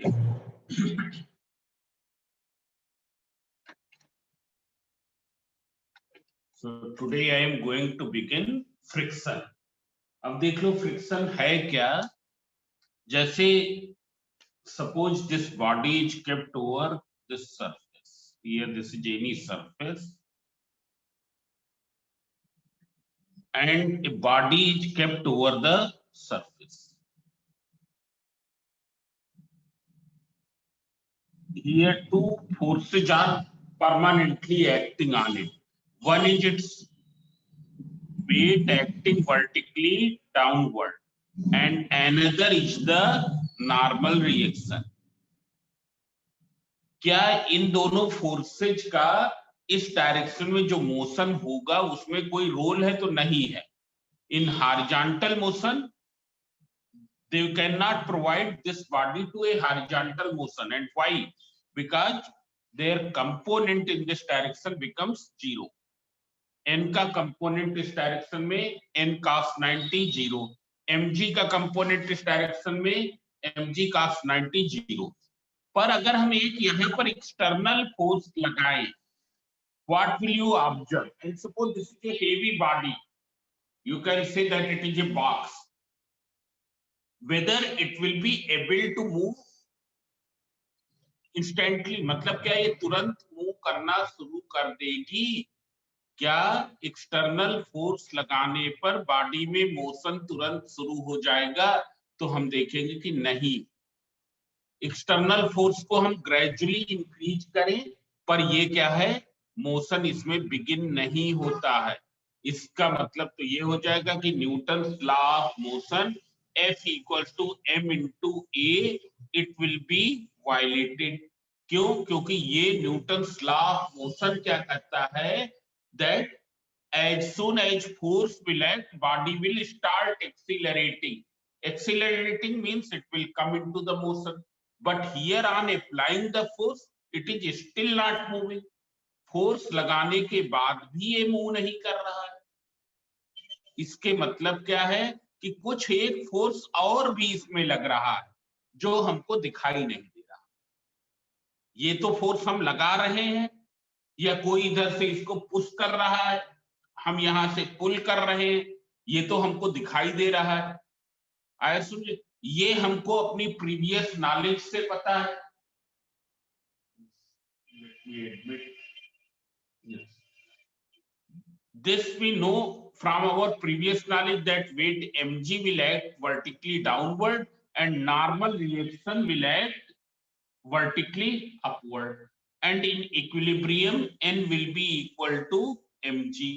So today I am going to begin friction. अब देख लो friction है क्या. जैसे suppose this body is kept over this surface. Here this is any surface, and a body is kept over the surface. Here two forces are permanently acting on it. One is its weight acting vertically downward, and another is the normal reaction. क्या इन दोनों forces का इस direction में जो motion होगा उसमें कोई role है? तो नहीं है. In horizontal motion they cannot provide this body to a horizontal motion. And why? Because their component in this direction becomes 0. n का कंपोनेंट इस डायरेक्शन में n cos 90 0, mg का कंपोनेंट इस डायरेक्शन में mg cos 90 0. पर अगर हम एक यहाँ पर एक्सटर्नल फोर्स लगाएं, what will you observe? And suppose this is a heavy body, you can say that it is a box. Whether it will be able to move instantly, मतलब क्या ये तुरंत मूव करना शुरू कर देगी? क्या एक्सटर्नल फोर्स लगाने पर बॉडी में मोशन तुरंत शुरू हो जाएगा? तो हम देखेंगे कि नहीं. एक्सटर्नल फोर्स को हम ग्रेजुअली इंक्रीज करें, पर ये क्या है, मोशन इसमें बिगिन नहीं होता है. इसका मतलब तो ये हो जाएगा कि Newton law of motion F equals to m into a, it will be violated. क्यों? क्योंकि ये न्यूटन लॉ ऑफ मोशन क्या कहता है, that as soon as force will act, body will start accelerating. Accelerating means it will come into the motion. But here on applying the force, it is still not moving. Force लगाने के बाद भी ये move नहीं कर रहा है. इसके मतलब क्या है कि कुछ एक फोर्स और भी इसमें लग रहा है जो हमको दिखाई नहीं दे रहा. ये तो फोर्स हम लगा रहे हैं, या कोई इधर से इसको पुश कर रहा है, हम यहां से पुल कर रहे हैं, ये तो हमको दिखाई दे रहा है. आया समझे? ये हमको अपनी प्रीवियस नॉलेज से पता है. This we know from our previous knowledge that weight mg will act vertically downward and normal reaction will act vertically upward, and in equilibrium n will be equal to mg.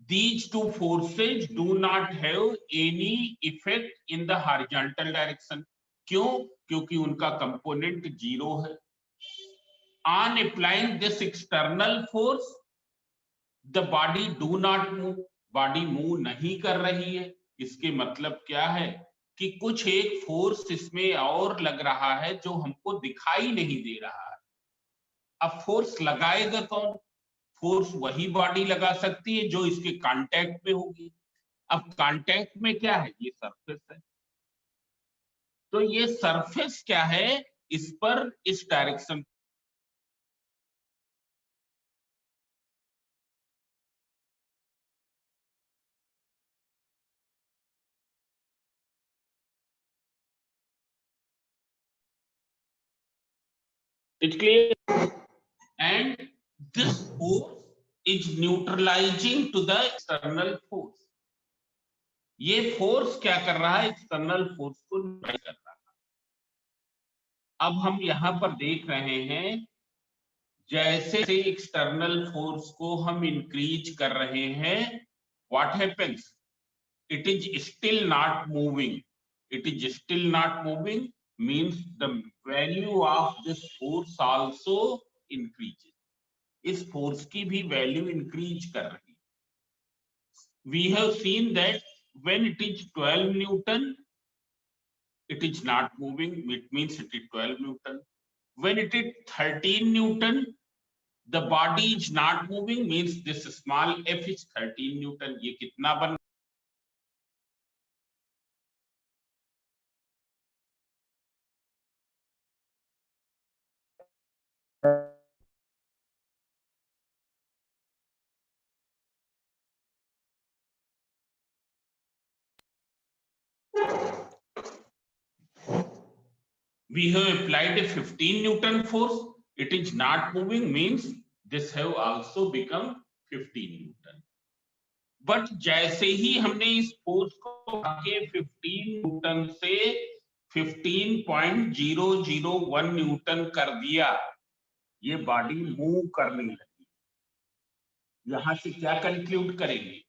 These two forces do not have any effect in the horizontal direction. क्यों? क्योंकि उनका component 0 है. On applying this external force, the body do not move. Body move नहीं कर रही है. इसके मतलब क्या है कि कुछ एक फोर्स इसमें और लग रहा है जो हमको दिखाई नहीं दे रहा है. अब फोर्स लगाएगा कौन? फोर्स वही बॉडी लगा सकती है जो इसके कांटेक्ट में होगी. अब कांटेक्ट में क्या है? ये सरफेस है. तो ये सरफेस क्या है, इस पर इस direction it's clear. And this force is neutralizing to the external force. ये फोर्स क्या कर रहा है? एक्सटर्नल फोर्स को न्यूट्रलाइज कर रहा है. अब हम यहां पर देख रहे हैं, जैसे एक्सटर्नल फोर्स को हम इंक्रीज कर रहे हैं, what happens? It is still not moving. It is still not moving means the value of this force also increases. इस फोर्स की भी वैल्यू इंक्रीज कर रही है. We have seen that when it is 12 Newton, it is not moving. It means it is 12 Newton. When it is 13 Newton, the body is not moving, means this small f is 13 Newton. ये कितना बन we have applied a 15 Newton force, it is not moving, means this have also become 15 Newton. But जैसे ही हमने इस force को आगे 15 Newton से 15.001 Newton कर दिया, ये बॉडी मूव करने लगी। यहां से क्या कंक्लूड करेंगे?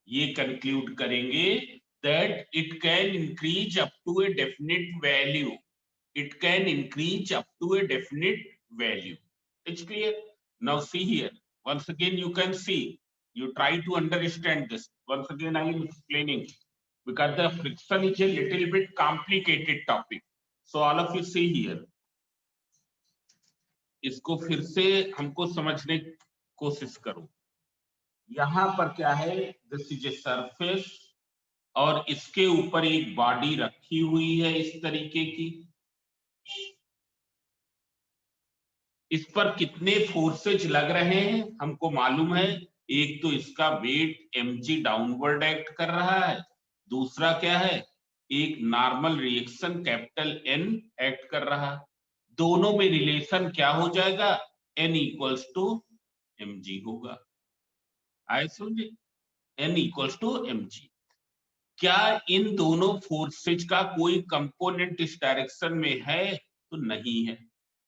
ये कंक्लूड करेंगे that it can increase up to a definite value. It can increase up to a definite value. It's clear? Now see here. Once again you can see. You try to understand this. Once again I am explaining because the friction is a little bit complicated topic. So all of you see here. इसको फिर से हमको समझने की कोशिश करो। यहां पर क्या है? दिस इज ए सरफेस और इसके ऊपर एक बॉडी रखी हुई है इस तरीके की। इस पर कितने फोर्सेज लग रहे हैं हमको मालूम है। एक तो इसका वेट mg डाउनवर्ड एक्ट कर रहा है, दूसरा क्या है? एक normal reaction capital N act कर रहा है। दोनों में रिलेशन क्या हो जाएगा? N इक्वल्स टू mg होगा। आए समझे? N equals to mg। क्या इन दोनों फोर्सेज का कोई कंपोनेंट इस डायरेक्शन में है? तो नहीं है।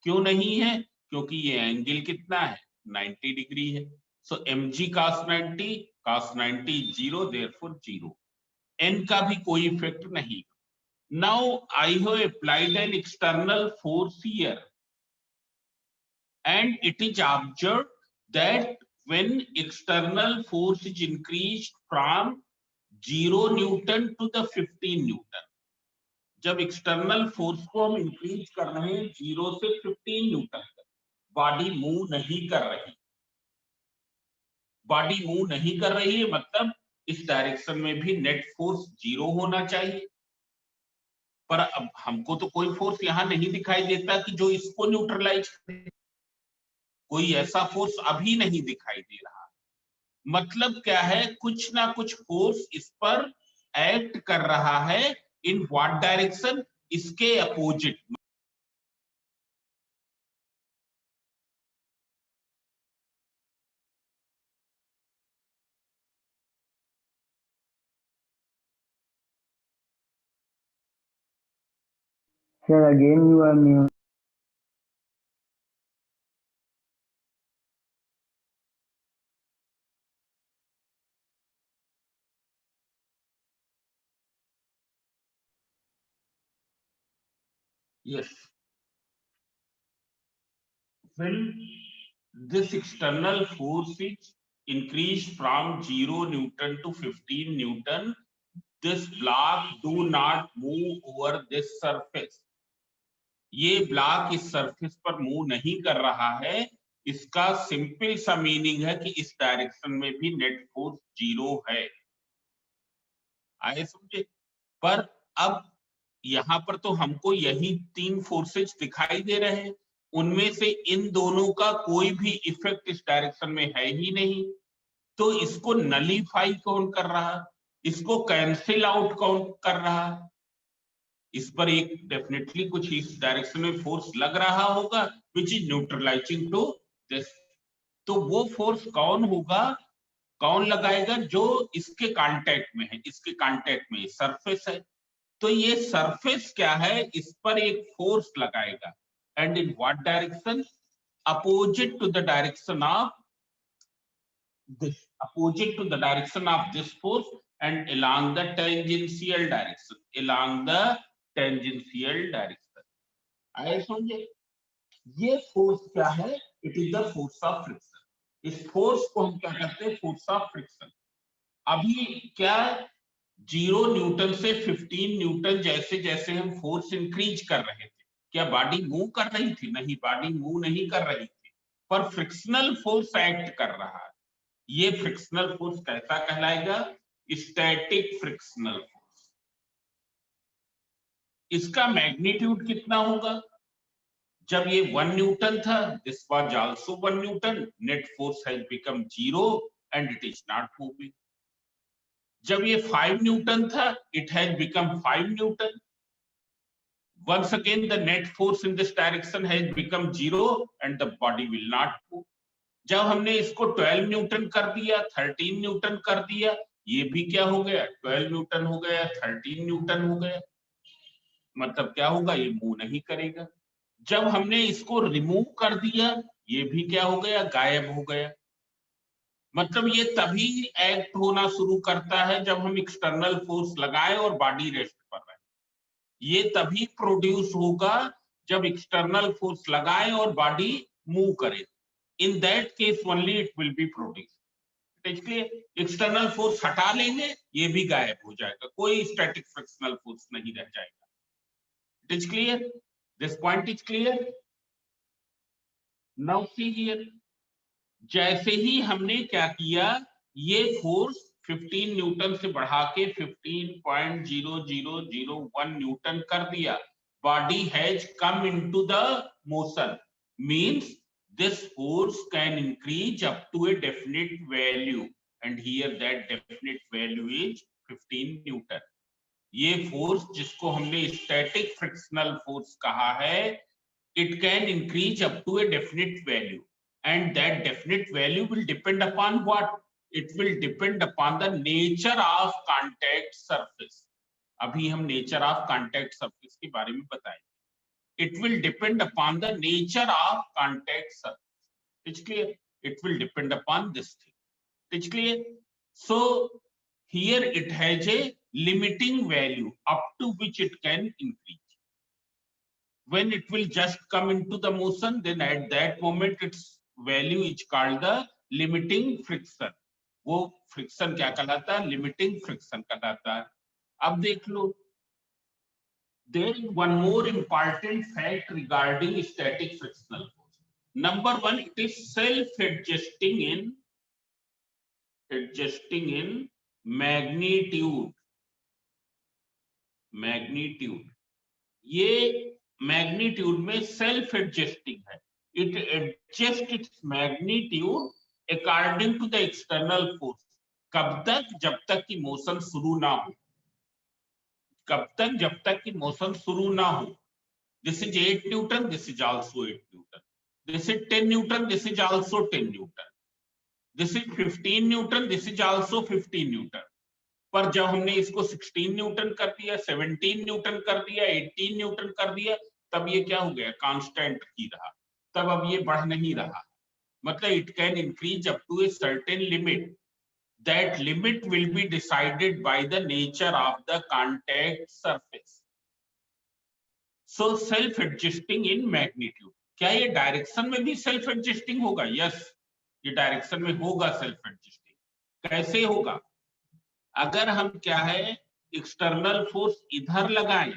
क्यों नहीं है? क्योंकि ये एंगल कितना है? 90 डिग्री है। सो mg cos 90 cos 90 0, therefore 0। n का भी कोई इफेक्ट नहीं। Now I have applied an external force here and it is observed that when external force is increased from 0 newton to the 15 newton, जब external force को हम increase कर रहे हैं 0 से 15 न्यूटन तक, बॉडी मूव नहीं कर रही। बॉडी मूव नहीं कर रही है मतलब इस डायरेक्शन में भी नेट फोर्स 0 होना चाहिए। पर अब हमको तो कोई फोर्स यहां नहीं दिखाई देता कि जो इसको न्यूट्रलाइज करे। कोई ऐसा फोर्स अभी नहीं दिखाई दे रहा। मतलब क्या है? कुछ ना कुछ फोर्स इस पर एक्ट कर रहा है। इन व्हाट डायरेक्शन? इसके opposite. Sir, again you are mute. Yes. When this external force is increased from 0 Newton to 15 Newton, this block do not move over this surface. ये ब्लॉक इस सरफेस पर move नहीं कर रहा है। इसका सिंपल सा मीनिंग है कि इस डायरेक्शन में भी नेट फोर्स 0 है। आए समझे? पर अब यहां पर तो हमको यही 3 फोर्सेज दिखाई दे रहे हैं। उनमें से इन दोनों का कोई भी इफेक्ट इस डायरेक्शन में है ही नहीं। तो इसको नलीफाई कौन कर रहा? इसको कैंसिल आउट कौन कर रहा? इस पर एक डेफिनेटली कुछ इस डायरेक्शन में फोर्स लग रहा होगा which is neutralizing to this. तो वो फोर्स कौन होगा? कौन लगाएगा? जो इसके कांटेक्ट में है। इसके कांटेक्ट में सरफेस है, तो ये सरफेस क्या है? इस पर एक फोर्स लगाएगा। And in what direction? Opposite to the direction of this, opposite to the direction of this force and along the tangential direction, along the tangential direction। आए समझे? ये फोर्स क्या है? It is the force of friction. इस force को हम क्या कहते हैं? Force of friction. अभी क्या 0 न्यूटन से 15 न्यूटन जैसे जैसे हम फोर्स इंक्रीज कर रहे थे, क्या बॉडी मूव कर रही थी? नहीं, बॉडी मूव नहीं कर रही थी, पर फ्रिक्शनल फोर्स एक्ट कर रहा है। ये फ्रिक्शनल फोर्स कैसा कहलाएगा? Static frictional force. इसका मैग्नीट्यूड कितना होगा? जब ये 1 न्यूटन था, this was also 1 Newton, net force has become 0 and it is not moving. जब ये 5 न्यूटन था, it has become 5 Newton. once again the net force in this direction has become 0 and the body will not move. जब हमने इसको 12 Newton कर दिया, 13 Newton कर दिया, ये भी क्या हो गया, 12 न्यूटन हो गया, 13 न्यूटन हो गया, मतलब क्या होगा, ये मूव नहीं करेगा। जब हमने इसको रिमूव कर दिया, ये भी क्या हो गया, गायब हो गया। मतलब ये तभी एक्ट होना शुरू करता है जब हम एक्सटर्नल फोर्स लगाएं और बॉडी रेस्ट पर रहे। ये तभी प्रोड्यूस होगा जब एक्सटर्नल फोर्स लगाएं और बॉडी मूव करे। In that case only it will be produce. इसलिए एक्सटर्नल फोर्स हटा लेंगे, ये भी गायब हो जाएगा, कोई स्टैटिक फ्रिक्शनल फोर्स नहीं रह जाएगा। It is clear, this point is clear. Now see here, जैसे ही हमने क्या किया, ये फोर्स 15 न्यूटन से बढ़ा के 15.0001 न्यूटन कर दिया, body has come into the motion, means this force can increase up to a definite value and here that definite value is 15 newton. ये फोर्स जिसको हमने स्टैटिक फ्रिक्शनल फोर्स कहा है, it can increase up to a definite value and that definite value will depend upon what? It will depend upon the nature of contact surface. अभी हम nature of contact surface के बारे में बताएंगे। It will depend upon the nature of contact surface. It's clear? It will depend upon this thing. It's clear? So here it has a limiting value up to which it can increase. When it will just come into the motion, then at that moment its value is called the limiting friction. वो friction क्या कहलाता है? Limiting friction कहलाता है। अब देख लो, there is one more important fact regarding static frictional force. Number one, it is self-adjusting in magnitude. ये magnitude में self-adjusting है. It adjusts its magnitude according to the external force. कब तक? जब तक कि मोशन शुरू ना हो। कब तक? जब तक कि मोशन शुरू ना हो। This is 8 Newton, this is also 8 Newton. This is 10 Newton, this is also 10 Newton. This is 15 Newton, this is also 15 Newton. पर जब हमने इसको 16 न्यूटन कर दिया, 17 न्यूटन कर दिया, 18 न्यूटन कर दिया, तब ये क्या हो गया? कांस्टेंट ही रहा। तब अब ये बढ़ नहीं रहा। मतलब it can increase up to a certain limit. That limit will be decided by the nature of the contact surface. So self-adjusting in magnitude. क्या ये डायरेक्शन में भी सेल्फ एडजस्टिंग होगा? यस, ये डायरेक्शन में होगा सेल्फ एडजस्टिंग। कैसे होगा? अगर हम क्या है, एक्सटर्नल फोर्स इधर लगाएं,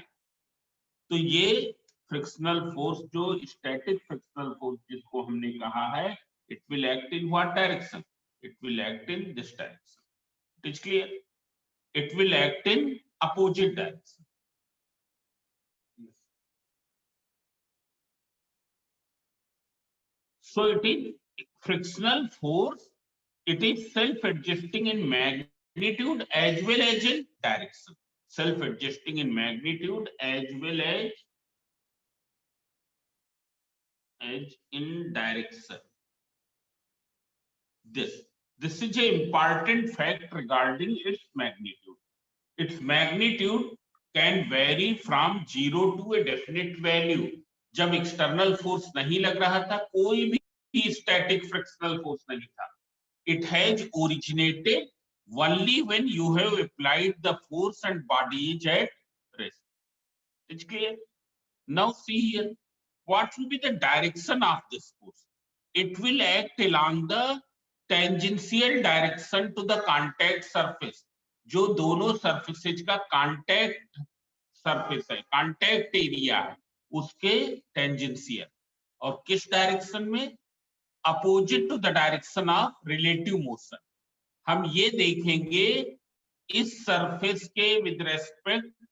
तो ये फ्रिक्शनल फोर्स, जो स्टैटिक फ्रिक्शनल फोर्स जिसको हमने कहा है, it will act in what direction? It will act in this direction. It is clear? It will act in opposite direction. So it is frictional force, it is self-adjusting in magnitude as well as in direction. Self-adjusting in magnitude as well as in direction. This is an important fact regarding its magnitude. Its magnitude can vary from 0 to a definite value. जब external force नहीं लग रहा था, कोई भी static frictional force नहीं था, it has originated only when you have applied the force and body is at rest. It's clear? Now see here, what will be the direction of this force? It will act along the tangential direction to the contact surface. जो दोनों surfaces का contact surface है, contact area है, उसके tangential. और किस direction में? Opposite to the direction of relative motion. हम ये देखेंगे इस सरफेस के विद रेस्पेक्ट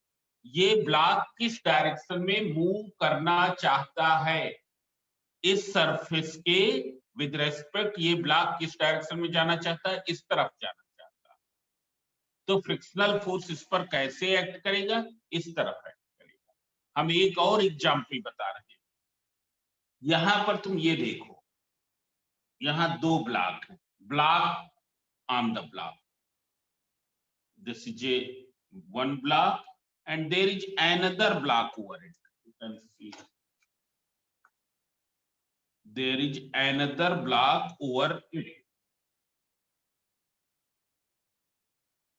ये ब्लॉक किस डायरेक्शन में मूव करना चाहता है। इस सरफेस के विद रेस्पेक्ट ये ब्लॉक किस डायरेक्शन में जाना चाहता है? इस तरफ जाना चाहता है। तो फ्रिक्शनल फोर्स इस पर कैसे एक्ट करेगा? इस तरफ एक्ट करेगा। हम एक और एग्जाम्पल बता रहे हैं। यहां पर तुम ये देखो, यहां दो ब्लॉक है, block on the block, this is a one block and there is another block over it. You can see there is another block over it.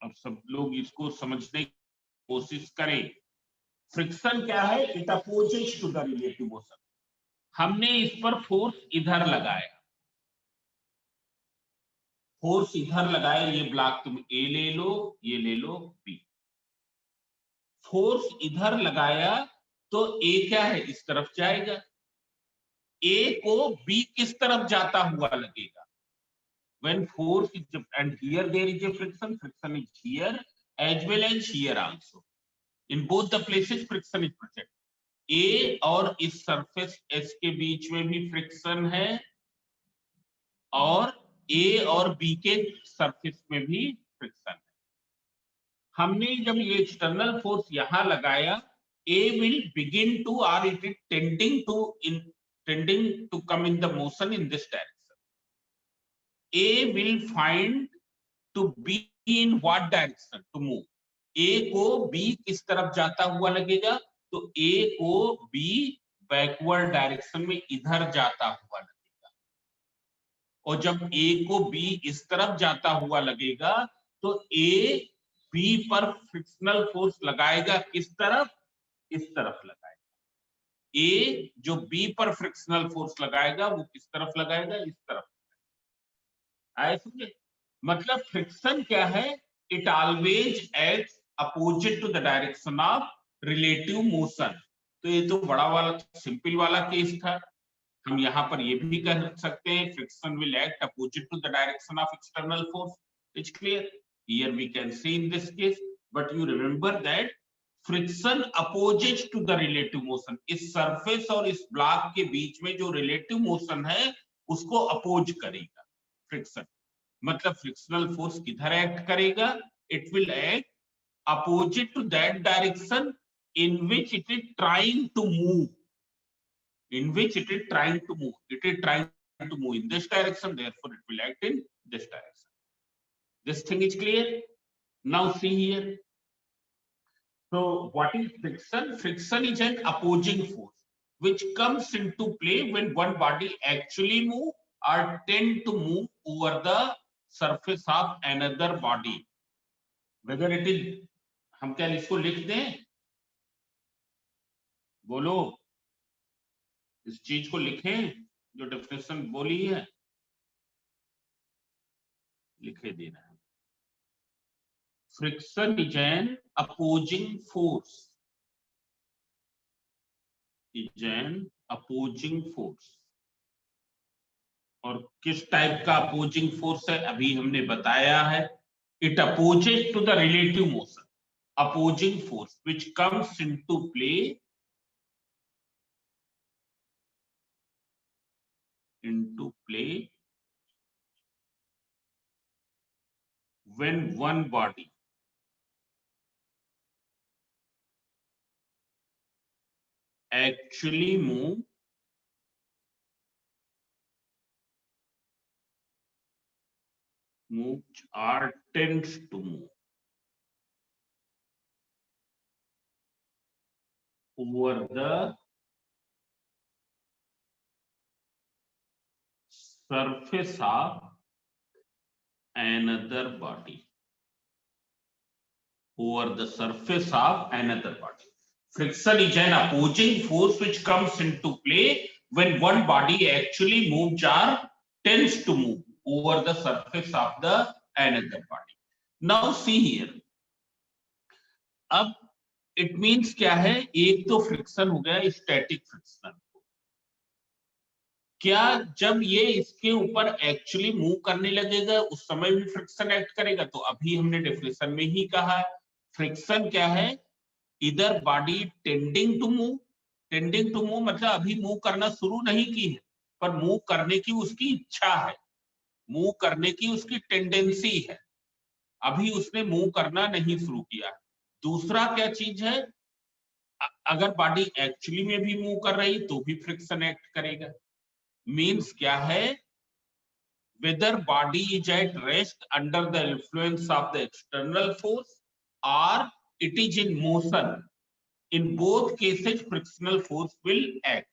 अब सब लोग इसको समझने की कोशिश करें। फ्रिक्शन क्या है? It opposes to the relative motion. हमने इस पर फोर्स इधर लगाया, फोर्स इधर लगाया, ये ब्लॉक तुम ए ले लो, ये ले लो बी। फोर्स इधर लगाया तो ए क्या है? इस तरफ जाएगा। ए को बी किस तरफ जाता हुआ लगेगा? when force is, and here there is a friction is here as well as here also, in both the places friction is present. A और इस सरफेस S के बीच में भी फ्रिक्शन है और A और B के सरफेस में भी फ्रिक्शन है। हमने जब ये एक्सटर्नल फोर्स यहां लगाया, A will begin to or it is tending to come in the motion in this direction. A will find to be in what direction to move. A को B किस तरफ जाता हुआ लगेगा? तो A को B बैकवर्ड डायरेक्शन में इधर जाता हुआ लगेगा। और जब A को B इस तरफ जाता हुआ लगेगा तो A B पर फ्रिक्शनल फोर्स लगाएगा किस तरफ? इस तरफ लगाएगा। A जो B पर फ्रिक्शनल फोर्स लगाएगा वो किस तरफ लगाएगा? इस तरफ। आए समझे? मतलब फ्रिक्शन क्या है? It always acts opposite to the direction of relative motion. तो ये तो बड़ा वाला सिंपल वाला केस था। हम यहाँ पर ये भी कह सकते हैं friction will act opposite to the direction of external force. It's clear? Here we can see in this case, but you remember that friction opposite to the relative motion. इस सरफेस और इस ब्लॉक के बीच में जो relative motion है उसको oppose करेगा friction. मतलब फ्रिक्शनल फोर्स किधर एक्ट करेगा? It will act opposite to that direction in which it is trying to move, in which it is trying to move. It is trying to move in this direction, therefore it will act in this direction. This thing is clear? Now see here. So what is friction? Friction is an opposing force which comes into play when one body actually move or tend to move over the surface of another body. Whether it is, हम क्या इसको लिख दें? बोलो, इस चीज को लिखें जो डेफिनेशन बोली है, लिखे देना है। Friction is an opposing force, is an opposing force. और किस टाइप का अपोजिंग फोर्स है अभी हमने बताया है। It opposes to the relative motion, opposing force which comes into play when one body actually moves or tends to move over the surface of another body, over the surface of another body. Friction is an opposing force which comes into play when one body actually moves or tends to move over the surface of the another body. Now see here. अब it means क्या है? एक तो friction हो गया static friction. क्या जब ये इसके ऊपर एक्चुअली मूव करने लगेगा उस समय भी फ्रिक्शन एक्ट करेगा? तो अभी हमने डेफिनेशन में ही कहा है फ्रिक्शन क्या है? इधर body tending to move, tending to move मतलब अभी मूव करना शुरू नहीं की है पर मूव करने की उसकी इच्छा है, मूव करने की उसकी टेंडेंसी है, अभी उसने मूव करना नहीं शुरू किया। दूसरा क्या चीज है? अगर बॉडी एक्चुअली में भी मूव कर रही तो भी फ्रिक्शन एक्ट करेगा। मीन्स क्या है, whether body is at rest under the influence of the external force or it is in motion, in both cases frictional force will act.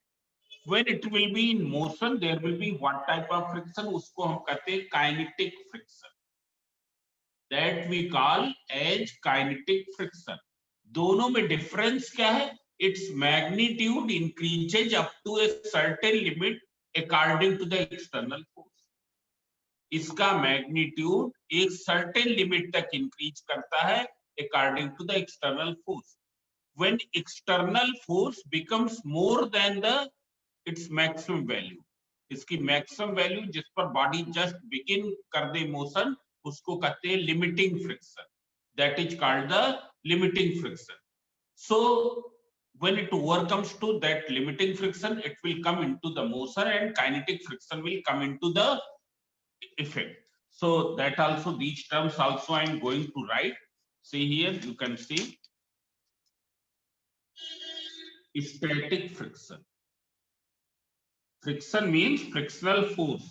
When it will be in motion, there will be what type of friction? उसको हम कहते हैं kinetic friction, that we call as kinetic friction. दोनों में difference क्या है? Its magnitude increases up to a certain limit according to the external force. इसका magnitude एक सर्टेन लिमिट तक इंक्रीज करता है according to the external force. When external force becomes more than the its maximum value, इसकी maximum value जिस पर body just begin कर दे motion, उसको कहते हैं limiting friction, that is called the limiting friction. So when it overcomes to that limiting friction, it will come into the motion and kinetic friction will come into the effect. So that also, these terms also I am going to write. See here, you can see static friction. Friction means frictional force.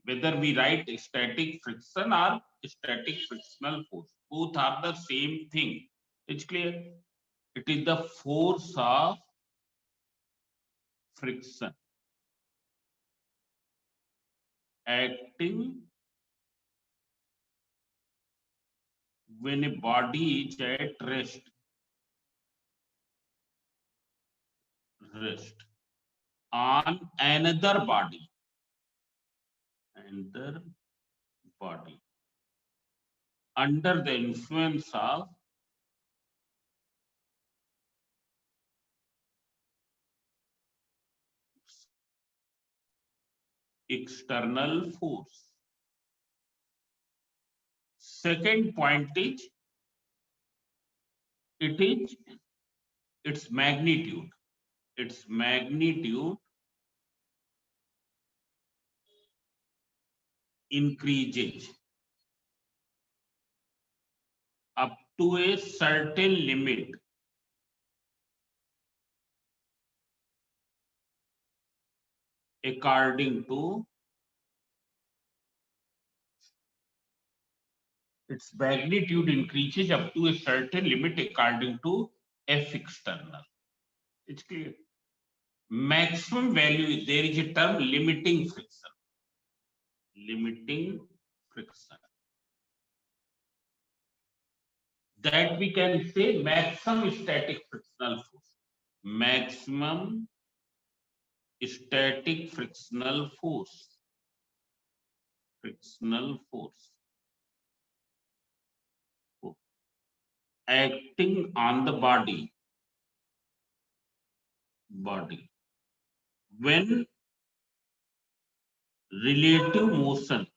Whether we write static friction or static frictional force, both are the same thing. It's clear? It is the force of friction acting when a body is at rest on another body under the influence of external force. Second point is its magnitude. Its magnitude increases up to a certain limit according to its magnitude increases up to a certain limit according to F external. It's clear. Maximum value, there is a term limiting friction. Limiting friction. That we can say maximum static frictional force. Maximum static frictional force. Frictional force. Acting on the body. When relative motion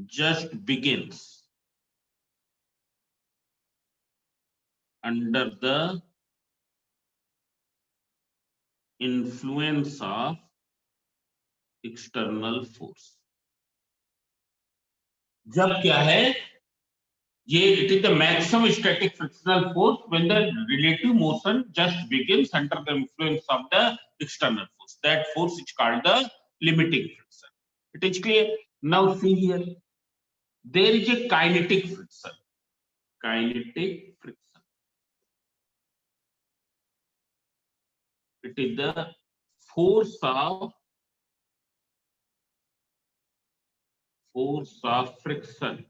just begins under the influence of external force. जब क्या है ये, it is the maximum static frictional force when the relative motion just begins under the influence of the external force. That force is called the limiting friction. It is clear? Now see here, there is a kinetic friction. Kinetic friction. It is the force of friction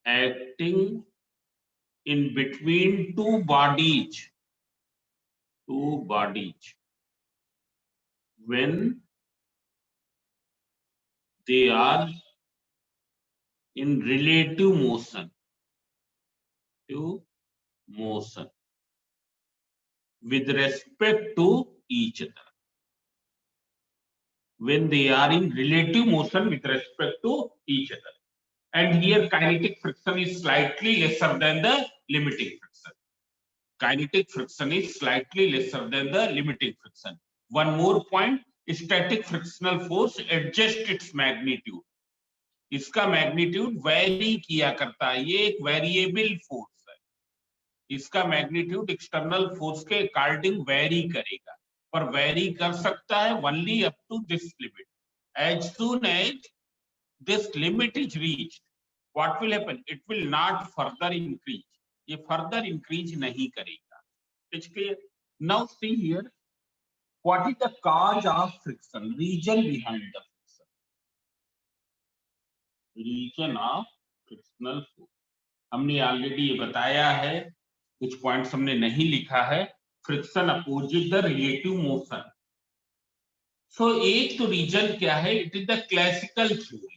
acting in between two bodies when they are in relative motion with respect to each other. When they are in relative motion with respect to each other. And here kinetic friction is slightly lesser than the limiting friction. Kinetic friction is slightly lesser than the limiting friction. One more point, static frictional force adjusts its magnitude इसका magnitude vary किया करता है, ये एक variable force है, इसका magnitude external force के according vary करेगा, पर वेरी कर सकता है only up to this limit. As soon as this limit is reached, what will happen? It will not further increase, ये further increase नहीं करेगा। It's clear? Now see here, what is the cause of friction? Region behind the friction, region of frictional force। हमने ऑलरेडी ये बताया है, कुछ points हमने नहीं लिखा है। Friction opposite the relative motion. So एक तो रीजन क्या है? It is the classical theory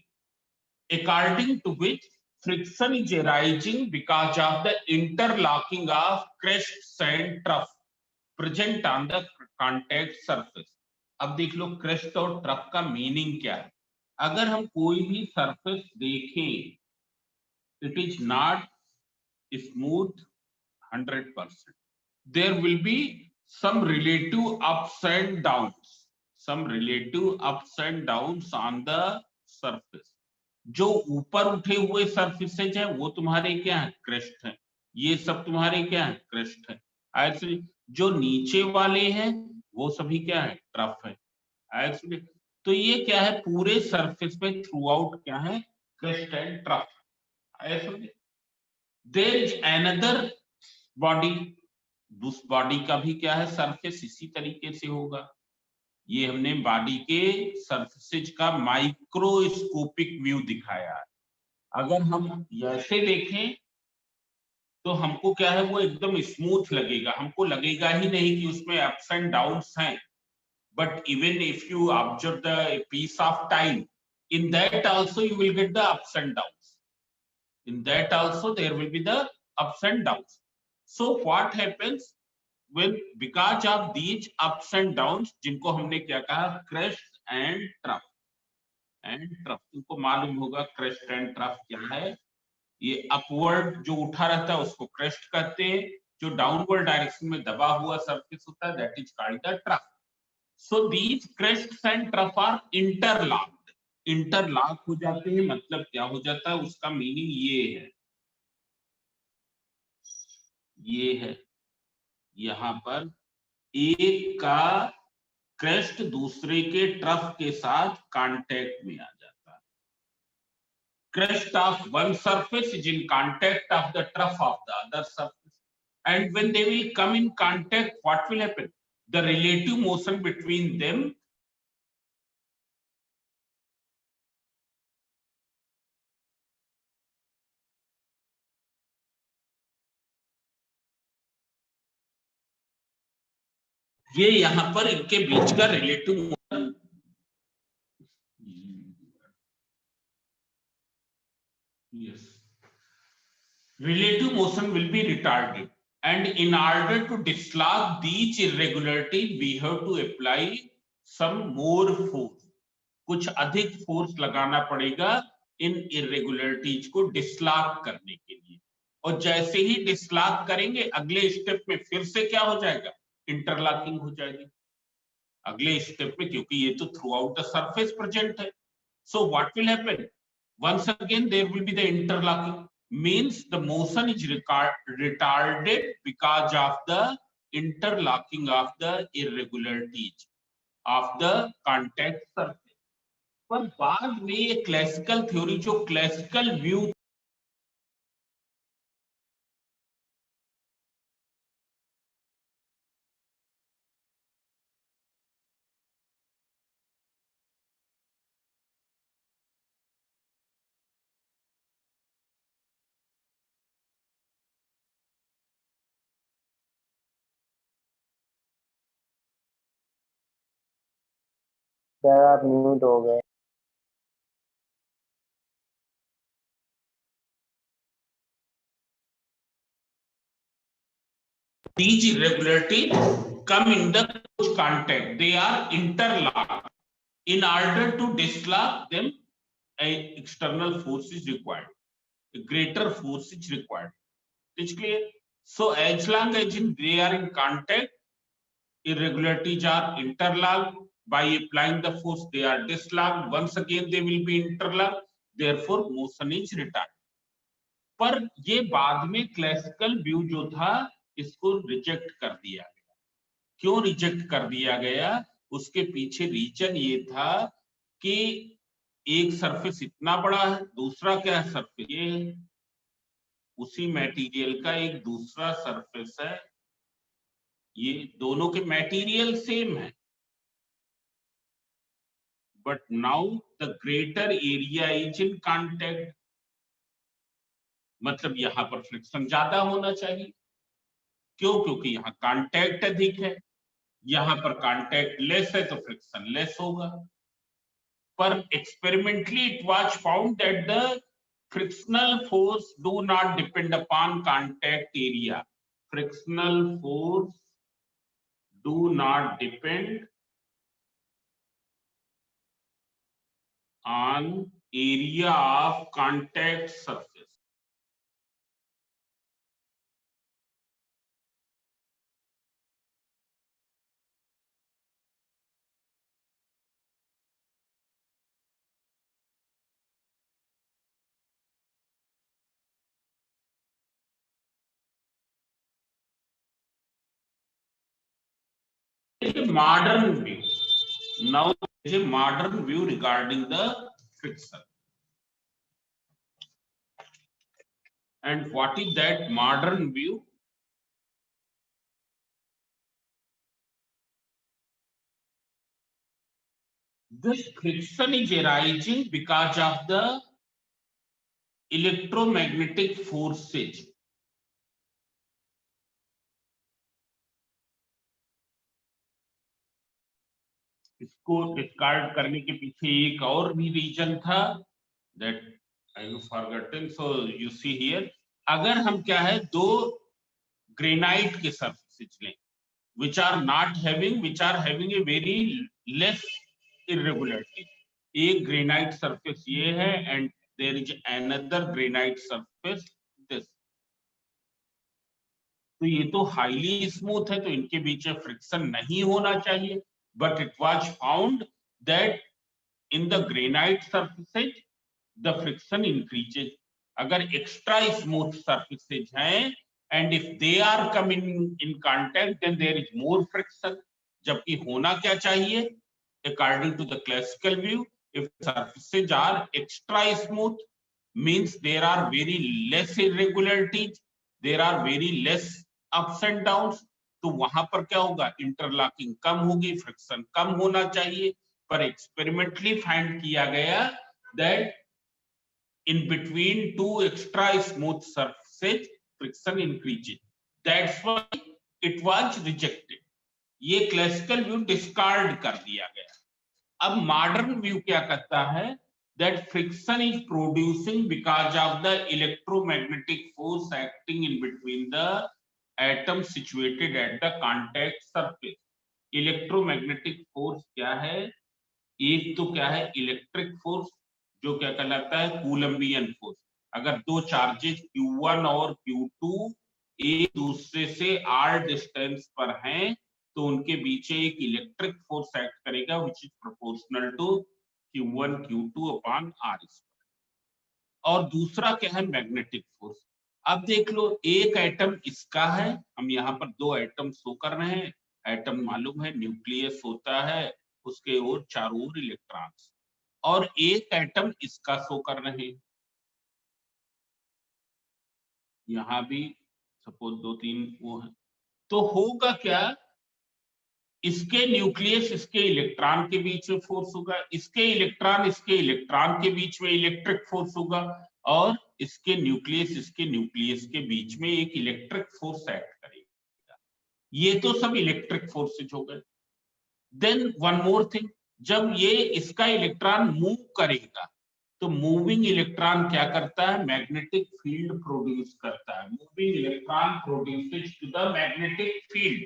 according to which friction is arising because of the interlocking of crests and trough present on the contact surface। अब देख लो crest और trough का meaning क्या है। अगर हम कोई भी सरफेस देखें, it is not smooth 100%, there will be some relative ups and downs, some relative ups and downs on the surface। जो ऊपर उठे हुए सरफेसेज हैं वो तुम्हारे क्या है? क्रेस्ट है। ये सब तुम्हारे क्या है? क्रेस्ट है। ऐसे जो नीचे वाले हैं वो सभी क्या है? ट्रफ है। ऐसे तो ये क्या है? पूरे सरफेस पे थ्रू आउट क्या है? Crest and trough. ऐसे देयर इज अनदर बॉडी, उस बॉडी का भी क्या है? सरफेस इसी तरीके से होगा। ये हमने बॉडी के सरफेसेज का माइक्रोस्कोपिक व्यू दिखाया है। अगर हम ऐसे देखें तो हमको क्या है? वो एकदम स्मूथ लगेगा, हमको लगेगा ही नहीं कि उसमें अप्स एंड डाउन्स हैं। But even if you observe the piece of time, in that also you will get the ups and downs, in that also there will be the ups and downs। So what happens when because of these ups and downs, जिनको हमने क्या कहा? crest and trough, and trough तुमको मालूम होगा crest and trough क्या है। ये अपवर्ड जो उठा रहता है उसको क्रेस्ट कहते हैं, जो डाउनवर्ड डायरेक्शन में दबा हुआ सरफेस होता है that is called the trough. So these crests and trough are interlocked, interlock हो जाते हैं। मतलब क्या हो जाता है? उसका मीनिंग ये है, ये है यहाँ पर एक का क्रेस्ट दूसरे के ट्रफ के साथ कांटेक्ट में आ जाता है। Crest of one surface is in contact of the trough of the other surface, and when they will come in contact, what will happen? The relative motion between them ये यहाँ पर इनके बीच का relative motion, yes, relative motion will be retarded, and in order to dislodge these irregularities we have to apply some more force, कुछ अधिक force लगाना पड़ेगा इन irregularities को डिसलॉक करने के लिए। और जैसे ही डिसलॉक करेंगे अगले स्टेप में फिर से क्या हो जाएगा? इंटरलॉकिंग हो जाएगी अगले स्टेप में, क्योंकि ये तो throughout the surface present है। So what will happen? once again there will be the interlocking, means the motion is retarded because of the interlocking of the irregularities of the contact surface। पर बाद में ये classical theory, जो classical view sir आप mute हो गए। these irregularities come in the contact, they are interlocked। in order to dislodge them, a external force is required, a greater force is required। It's clear? So as long as they are in contact, irregularities are interlocked, by applying the force they are dislodged, once again they will be interlocked, therefore motion is retarded. पर ये बाद में classical view जो था इसको reject कर दिया गया। क्यों रिजेक्ट कर दिया गया? उसके पीछे रीजन ये था कि एक सरफेस इतना बड़ा है, दूसरा क्या है सरफेस ये उसी मटेरियल का एक दूसरा सरफेस है, ये दोनों के मटेरियल सेम है, but now the greater area is in contact, मतलब यहां पर फ्रिक्शन ज्यादा होना चाहिए। क्यों? क्योंकि यहाँ कांटेक्ट अधिक है, यहां पर कांटेक्ट लेस है तो फ्रिक्शन लेस होगा। पर experimentally it was found that the frictional force do not depend upon contact area. Frictional force do not depend on area of contact surface. It's a modern view. Now is a modern view regarding the friction. And what is that modern view? This friction is arising because of the electromagnetic forces. इसको discard करने के पीछे एक और भी reason था, that I have forgotten. So you see here, अगर हम क्या है दो ग्रेनाइट के सरफेसेस लें which are having a very less irregularity. एक ग्रेनाइट सरफेस ये है and there is another granite surface this. तो ये तो हाईली स्मूथ है तो इनके बीच में फ्रिक्शन नहीं होना चाहिए, but it was found that in the granite surfaces the friction increases. अगर एक्स्ट्रा स्मूथ surfaces हैं and if they are coming in contact then there is more friction. जबकि होना क्या चाहिए? According to the classical view, if surfaces are extra smooth means there are very less irregularities, there are very less ups and downs, तो वहां पर क्या होगा? Interlocking कम होगी, फ्रिक्शन कम होना चाहिए। पर एक्सपेरिमेंटली फाइंड किया गया that in between two extra smooth surfaces friction increases. That's why it was rejected. ये क्लासिकल व्यू डिस्कार्ड कर दिया गया। अब मॉडर्न व्यू क्या कहता है? that friction is producing because of the electromagnetic force acting in between the atoms situated at the contact surface. Electromagnetic force क्या है? एक तो क्या है इलेक्ट्रिक फोर्स जो क्या कहलाता है कूलम्बियन फोर्स। अगर दो चार्जेस Q1 और Q2 एक दूसरे से r डिस्टेंस पर हैं तो उनके बीच एक इलेक्ट्रिक फोर्स एक्ट करेगा which is proportional to Q1 Q2 upon r square. और दूसरा क्या है मैग्नेटिक फोर्स। अब देख लो एक एटम इसका है, हम यहाँ पर दो एटम शो कर रहे हैं, एटम मालूम है न्यूक्लियस होता है उसके ओर चारों ओर इलेक्ट्रॉन्स, और एक एटम इसका शो कर रहे हैं, यहां भी सपोज दो तीन वो है, तो होगा क्या? इसके न्यूक्लियस इसके इलेक्ट्रॉन के बीच में फोर्स होगा, इसके इलेक्ट्रॉन के बीच में इलेक्ट्रिक फोर्स होगा, और इसके न्यूक्लियस के बीच में एक इलेक्ट्रिक फोर्स एक्ट करेगा। ये तो सब इलेक्ट्रिक फोर्सेज हो गए। देन वन मोर थिंग, जब ये इसका इलेक्ट्रॉन मूव करेगा तो मूविंग इलेक्ट्रॉन क्या करता है? मैग्नेटिक फील्ड प्रोड्यूस करता है। Moving electron produces to the magnetic field,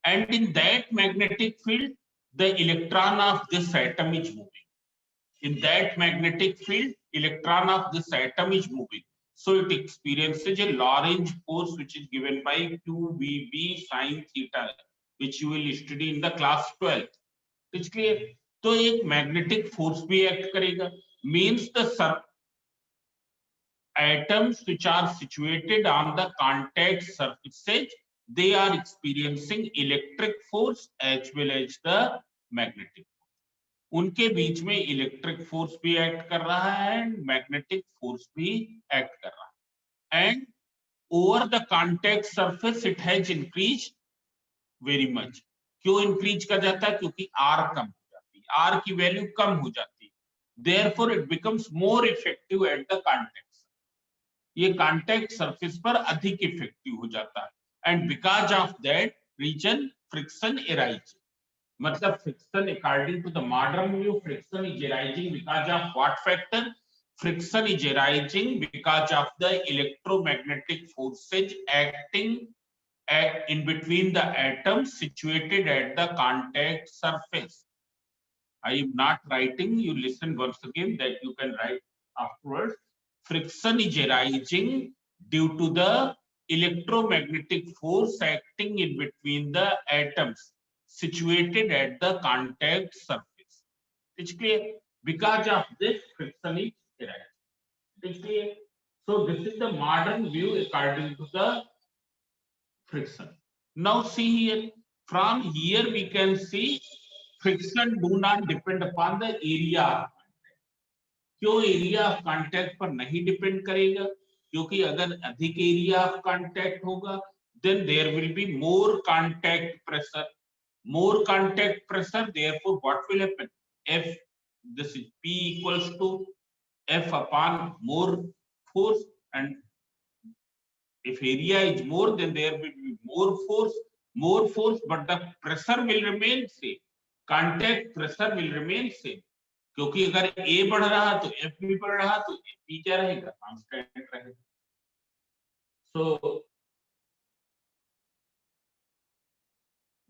and in that magnetic field the electron of this atom is moving. In that magnetic field electron of this atom is moving, so it experiences a Lorentz force which is given by QVB sin theta, which you will study in the class 12. इसलिए तो एक magnetic force भी act करेगा, means the atoms which are situated on the contact surfaces, they are experiencing electric force as well as the magnetic force. उनके बीच में electric force भी act कर रहा है एंड मैग्नेटिक फोर्स भी एक्ट कर रहा है. And over the contact surface it has increase very much. क्यों इंक्रीज कर जाता है? क्योंकि आर कम हो जाती है, आर की वैल्यू कम हो जाती है. Therefore it becomes more effective at the contact. ये कॉन्टैक्ट सरफेस पर अधिक इफेक्टिव हो जाता है. And because of that reason friction arise. मतलब friction according to the modern view friction is arising because of what factor? Friction is arising because of the electromagnetic forces acting in between the atoms situated at the contact surface. I am not writing, you listen once again, that you can write afterwards. Friction is arising due to the electromagnetic force acting in between the atoms situated at the contact surface. It's clear? Because of this, friction is arising. It's clear? So this is the modern view according to the friction. Now see here, from here we can see friction do not depend upon the area of contact. क्यों area of contact पर नहीं depend करेगा? क्योंकि अगर अधिक area of contact होगा then there will be more contact pressure. More contact pressure, therefore what will happen? F, this is P equals to F upon more force, and if area is more then there will be more force, but the pressure will remain same. Contact pressure will remain same. क्योंकि अगर A बढ़ रहा तो F भी बढ़ रहा, तो P क्या रहेगा? कांस्टेंट रहेगा. So